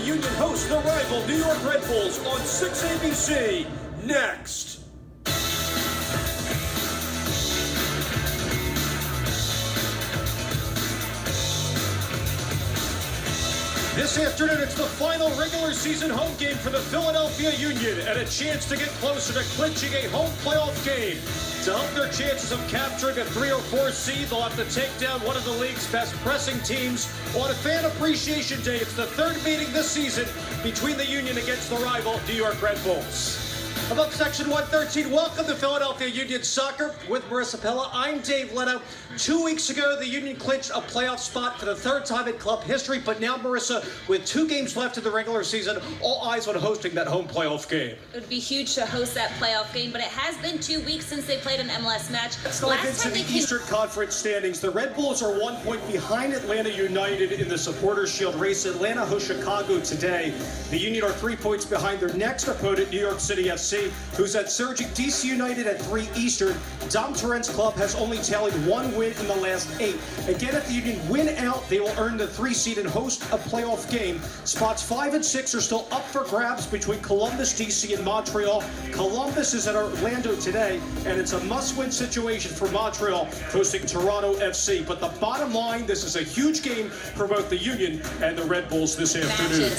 Union hosts the rival New York Red Bulls on 6 ABC. Next. This afternoon, it's the final regular season home game for the Philadelphia Union and a chance to get closer to clinching a home playoff game. To help their chances of capturing a 3 or 4 seed, they'll have to take down one of the league's best pressing teams on a Fan Appreciation Day. It's the third meeting this season between the Union against the rival New York Red Bulls. Above Section 113, welcome to Philadelphia Union Soccer with Marissa Pella. I'm Dave Leno. 2 weeks ago, the Union clinched a playoff spot for the third time in club history, but now, Marissa, with 2 games left in the regular season, all eyes on hosting that home playoff game. It would be huge to host that playoff game, but it has been 2 weeks since they played an MLS match. Let's dive into the Eastern Conference standings. The Red Bulls are 1 point behind Atlanta United in the Supporters' Shield race. Atlanta hosts Chicago today. The Union are 3 points behind their next opponent, New York City FC, who's at surging DC United at 3 Eastern. Dom Torrent's club has only tallied 1 win in the last 8. Again, if the Union win out, they will earn the 3 seed and host a playoff game. Spots 5 and 6 are still up for grabs between Columbus, DC, and Montreal. Columbus is at Orlando today, and it's a must-win situation for Montreal hosting Toronto FC. But the bottom line, this is a huge game for both the Union and the Red Bulls this afternoon.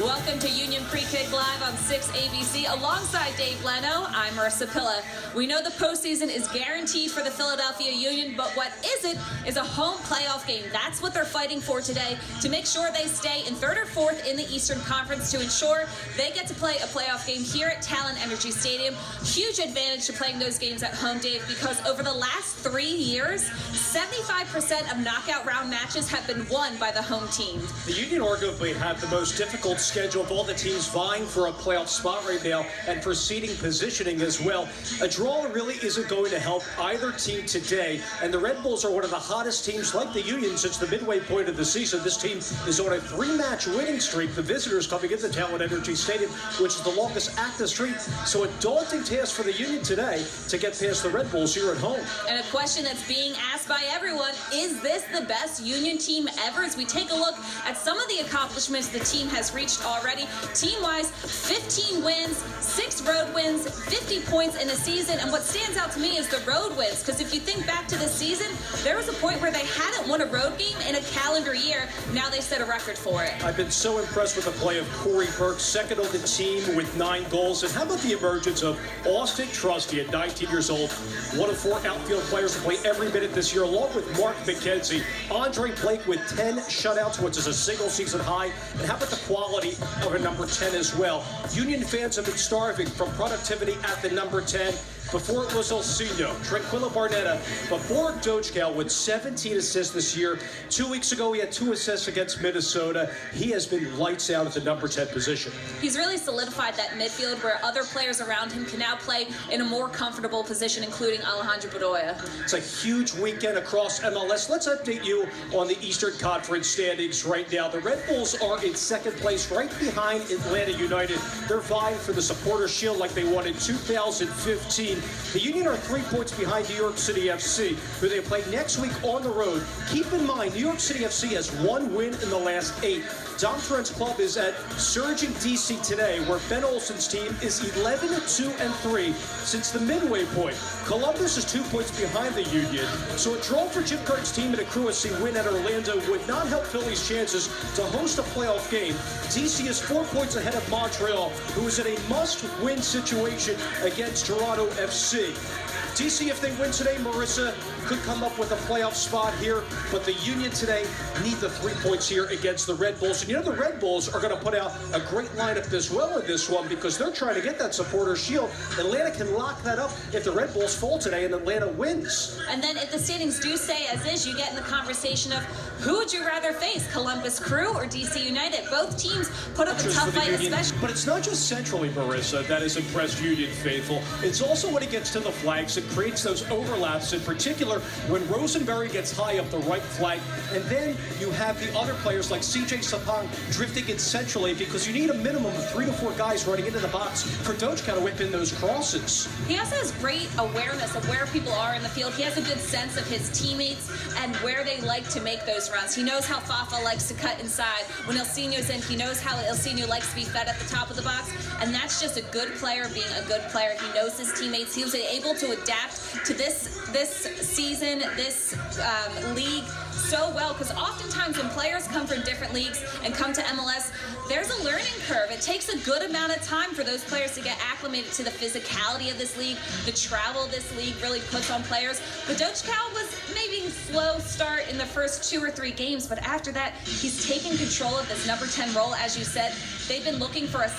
Welcome to Union Pre-Kick Live on 6 ABC. Alongside Dave Leno, I'm Marissa Pilla. We know the postseason is guaranteed for the Philadelphia Union, but what isn't is a home playoff game. That's what they're fighting for today, to make sure they stay in 3rd or 4th in the Eastern Conference, to ensure they get to play a playoff game here at Talon Energy Stadium. Huge advantage to playing those games at home, Dave, because over the last 3 years, 75% of knockout round matches have been won by the home team. The Union arguably have the most difficult schedule of all the teams vying for a playoff spot right now, and for seeding positioning as well. A draw really isn't going to help either team today, and the Red Bulls are one of the hottest teams like the Union since the midway point of the season. This team is on a 3-match winning streak. The visitors coming into Talon Energy Stadium, which is the longest active streak. So a daunting task for the Union today to get past the Red Bulls here at home. And a question that's being asked by everyone, is this the best Union team ever? As we take a look at some of the accomplishments the team has reached already. Team-wise, 15 wins, 6 road wins, 50 points in a season. And what stands out to me is the road wins, because if you think back to the season, there was a point where they hadn't won a road game in a calendar year. Now they set a record for it. I've been so impressed with the play of Corey Burke, second on the team with 9 goals. And how about the emergence of Austin Trusty at 19 years old, one of 4 outfield players to play every minute this year, along with Mark McKenzie. Andre Blake with 10 shutouts, which is a single season high. And how about the quality of a number 10 as well? Union fans have been starving from productivity at the number 10. Before it was Elsinho, Tranquillo Barnetta, but Borg Dojkal with 17 assists this year. 2 weeks ago, he had 2 assists against Minnesota. He has been lights out at the number 10 position. He's really solidified that midfield where other players around him can now play in a more comfortable position, including Alejandro Bedoya. It's a huge weekend across MLS. Let's update you on the Eastern Conference standings right now. The Red Bulls are in 2nd place, right behind Atlanta United. They're vying for the Supporters' Shield like they won in 2015. The Union are 3 points behind New York City FC, who they play next week on the road. Keep in mind, New York City FC has 1 win in the last 8. Dom Torrent's club is at surging DC today, where Ben Olsen's team is 11-2-3 since the midway point. Columbus is 2 points behind the Union, so a draw for Jim Curtin's team and a Crew SC win at Orlando would not help Philly's chances to host a playoff game. DC is 4 points ahead of Montreal, who is in a must-win situation against Toronto FC. DC, if they win today, Marissa, could come up with a playoff spot here, but the Union today need the 3 points here against the Red Bulls. And you know the Red Bulls are going to put out a great lineup as well in this one, because they're trying to get that Supporters' Shield. Atlanta can lock that up if the Red Bulls fall today and Atlanta wins. And then if the standings do stay as is, you get in the conversation of who would you rather face, Columbus Crew or DC United? Both teams put up a tough fight, especially. But it's not just centrally, Marissa, that has impressed Union faithful. It's also when it gets to the flags. It creates those overlaps, in particular when Rosenberry gets high up the right flank. And then you have the other players like CJ Sapong drifting in centrally, because you need a minimum of 3 to 4 guys running into the box for Dochkow to whip in those crosses. He also has great awareness of where people are in the field. He has a good sense of his teammates and where they like to make those runs. He knows how Fafa likes to cut inside. When Ilsinho's in, he knows how Ilsinho likes to be fed at the top of the box, and that's just a good player being a good player. He knows his teammates. He was able to adapt to this season, this league so well, because oftentimes when players come from different leagues and come to MLS, there's a learning curve. It takes a good amount of time for those players to get acclimated to the physicality of this league. The travel this league really puts on players. But Dochkow was maybe slow start in the first 2 or 3 games, but after that, he's taken control of this number 10 role. As you said, they've been looking for a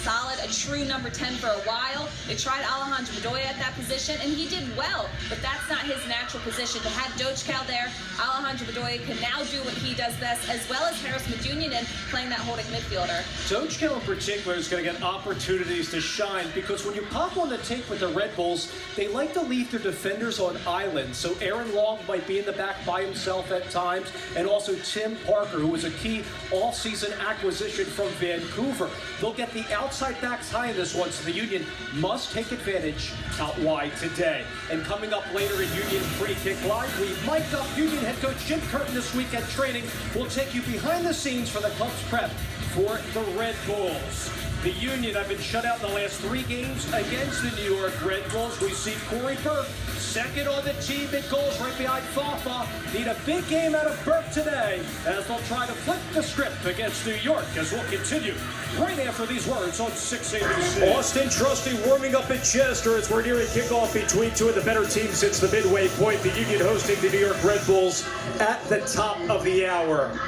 true number 10 for a while. They tried Alejandro Bedoya at that position, and he did well, but that's not his natural position. To have Dochkow there, Alejandro Bedoya can now do what he does best, as well as Harris Medunjanin playing that holding midfielder. Dochkow in particular is going to get opportunities to shine, because when you pop on the tape with the Red Bulls, they like to leave their defenders on islands. So Aaron Long might be in the back by himself at times, and also Tim Parker, who was a key all-season acquisition from Vancouver. They'll get the outside backs high in this one, so the Union must take advantage out wide today. And coming up later in Union Free Kick Live, we mic'd up Union head coach Jim Curtin this week at training. We'll take you behind the scenes for the club's prep for the Red Bulls. The Union have been shut out in the last 3 games against the New York Red Bulls. We see Corey Burke second on the team in goals right behind Fafa. Need a big game out of Burke today as they'll try to flip the script against New York, as we'll continue right after these words on 6 ABC. Austin Trusty warming up at Chester as we're nearing kickoff between 2 of the better teams since the midway point. The Union hosting the New York Red Bulls at the top of the hour.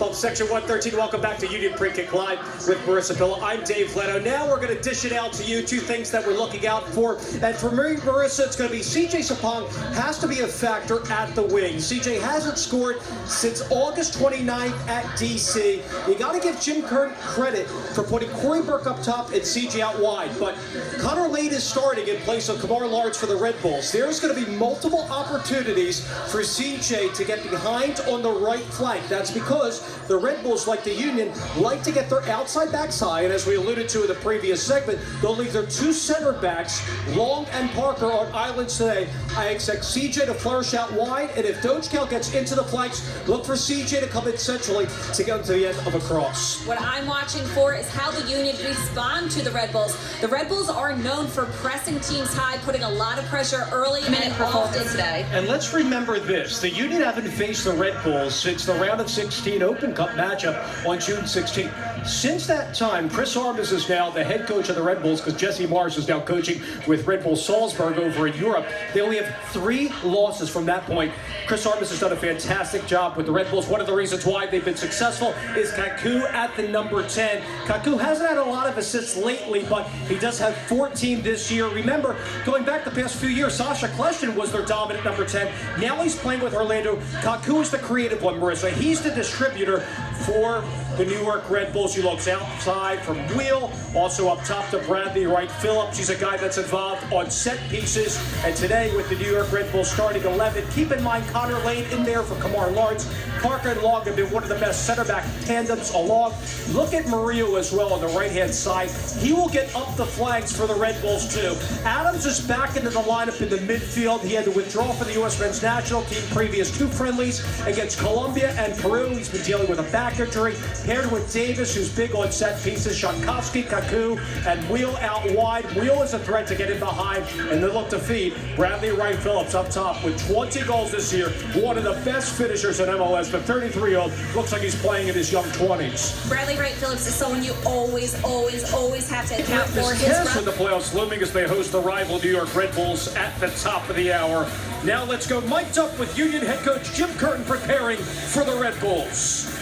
Well, Section 113, welcome back to Union Pre-Kick Live with Marissa Pilla. I'm Dave Leno. Now we're going to dish it out to you, 2 things that we're looking out for. And for me, Marissa, it's going to be CJ Sapong has to be a factor at the wing. CJ hasn't scored since August 29th at DC. You got to give Jim Curtin credit for putting Corey Burke up top and CJ out wide. But Connor Lade is starting in place of Kamar Lawrence for the Red Bulls. There's going to be multiple opportunities for CJ to get behind on the right flank. That's because the Red Bulls, like the Union, like to get their outside backs high, and as we alluded to in the previous segment, they'll leave their 2 center backs, Long and Parker, on islands today. I expect CJ to flourish out wide, and if Dochkow gets into the flanks, look for CJ to come in centrally to get to the end of a cross. What I'm watching for is how the Union respond to the Red Bulls. The Red Bulls are known for pressing teams high, putting a lot of pressure early and often today. And let's remember this, the Union haven't faced the Red Bulls since the round of 16 Open Cup matchup on June 16th. Since that time, Chris Armas is now the head coach of the Red Bulls, because Jesse Mars is now coaching with Red Bull Salzburg over in Europe. They only have 3 losses from that point. Chris Armas has done a fantastic job with the Red Bulls. One of the reasons why they've been successful is Kaku at the number 10. Kaku hasn't had a lot of assists lately, but he does have 14 this year. Remember, going back the past few years, Sasha Kljestan was their dominant number 10. Now he's playing with Orlando. Kaku is the creative one, Marissa. He's the distributor for the New York Red Bulls. He looks outside from Wheel, also up top to Bradley Wright Phillips. He's a guy that's involved on set pieces. And today with the New York Red Bulls starting 11, keep in mind Connor Lade in there for Kamar Lawrence. Parker and Long have been one of the best center back tandems along. Look at Murillo as well on the right-hand side. He will get up the flanks for the Red Bulls too. Adams is back into the lineup in the midfield. He had to withdraw for the U.S. men's national team previous 2 friendlies against Colombia and Peru. He's been dealing with a back injury, paired with Davis, who's big on set pieces. Shankowski, Kaku, and Wheel out wide. Wheel is a threat to get in behind, and they look to feed Bradley Wright Phillips up top with 20 goals this year. One of the best finishers in MLS. The 33-year-old looks like he's playing in his young 20s. Bradley Wright Phillips is someone you always have to account for. His in the playoffs looming as they host the rival New York Red Bulls at the top of the hour. Now let's go mic'd up with Union head coach Jim Curtin preparing for the Red Bulls.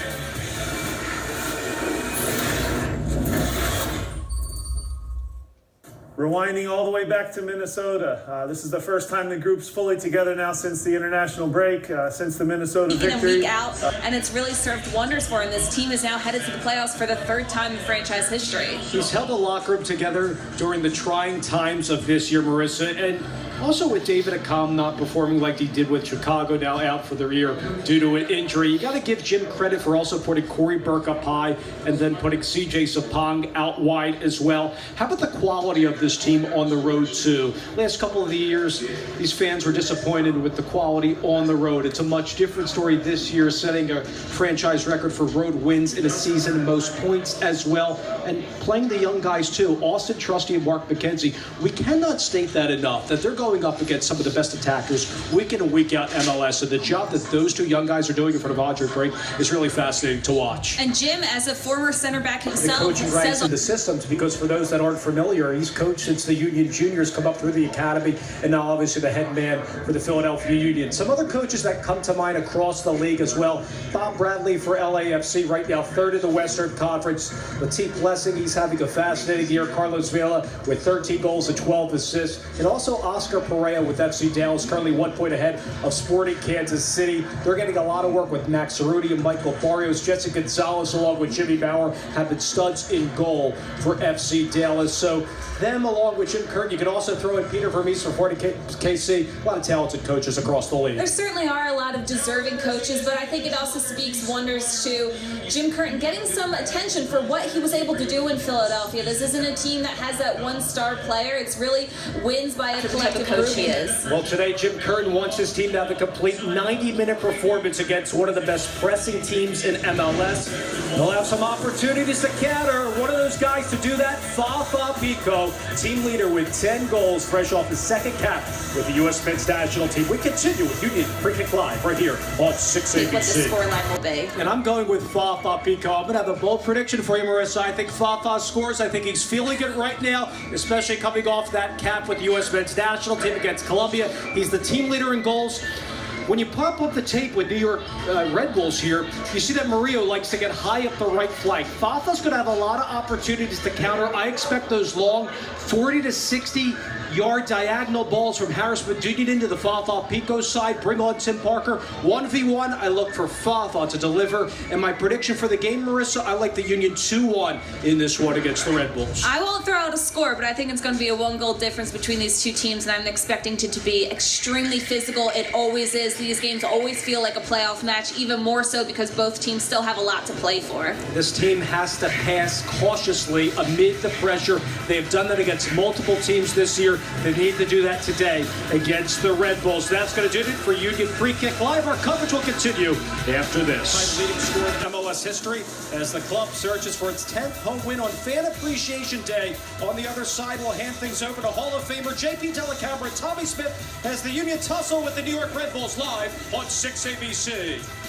Rewinding all the way back to Minnesota. This is the first time the group's fully together now since the international break, since the Minnesota victory. A week out, and it's really served wonders for him. This team is now headed to the playoffs for the 3rd time in franchise history. He's held the locker room together during the trying times of this year, Marissa, and Also with David Accam not performing like he did with Chicago, now out for the year due to an injury, you got to give Jim credit for also putting Corey Burke up high and then putting CJ Sapong out wide as well. How about the quality of this team on the road too? Last couple of the years, these fans were disappointed with the quality on the road. It's a much different story this year, setting a franchise record for road wins in a season, most points as well, and playing the young guys too, Austin Trusty and Mark McKenzie. We cannot state that enough, that they're going up against some of the best attackers week in and week out MLS, and the job that those two young guys are doing in front of Andre Brink is really fascinating to watch. And Jim, as a former center back himself, coaching ranks in the systems, because for those that aren't familiar, he's coached since the Union Juniors come up through the academy, and now obviously the head man for the Philadelphia Union. Some other coaches that come to mind across the league as well. Bob Bradley for LAFC, right now third in the Western Conference. Latif Blessing, he's having a fascinating year. Carlos Vela with 13 goals and 12 assists. And also Oscar Perea with FC Dallas, currently 1 point ahead of Sporting Kansas City. They're getting a lot of work with Max Cerruti and Michael Barrios. Jesse Gonzalez along with Jimmy Bauer have been studs in goal for FC Dallas. So them along with Jim Curtin, you can also throw in Peter Vermees for 40 KC. A lot of talented coaches across the league. There certainly are a lot of deserving coaches, but I think it also speaks wonders to Jim Curtin getting some attention for what he was able to do in Philadelphia. This isn't a team that has that one-star player. It's really wins by a collective group. He is. Well, today Jim Curtin wants his team to have a complete 90-minute performance against one of the best pressing teams in MLS. They'll have some opportunities to counter. One of those guys to do that, Fafa Pico, team leader with 10 goals, fresh off his second cap with the U.S. men's national team. We continue with Union Free Kick Live right here on 6 ABC. What the scoreline will be. And I'm going with Fafa Pico. I'm going to have a bold prediction for you, Marissa. I think Fafa scores. I think he's feeling it right now, especially coming off that cap with the U.S. men's national team against Colombia. He's the team leader in goals. When you pop up the tape with New York Red Bulls here, you see that Murillo likes to get high up the right flank. Fafa's going to have a lot of opportunities to counter. I expect those long 40 to 60-yard diagonal balls from Harris Medunian into the Fafa Pico side. Bring on Tim Parker. 1v1, I look for Fafa to deliver. And my prediction for the game, Marissa, I like the Union 2-1 in this one against the Red Bulls. I won't throw out a score, but I think it's going to be a 1-goal difference between these two teams, and I'm expecting it to be extremely physical. It always is. These games always feel like a playoff match, even more so because both teams still have a lot to play for. This team has to pass cautiously amid the pressure. They have done that against multiple teams this year. They need to do that today against the Red Bulls. That's going to do it for Union Free Kick Live. Our coverage will continue after this. Leading score in MLS history as the club searches for its 10th home win on Fan Appreciation Day. On the other side, we'll hand things over to Hall of Famer JP Dellacamera and Tommy Smith as the Union tussle with the New York Red Bulls live on 6 ABC.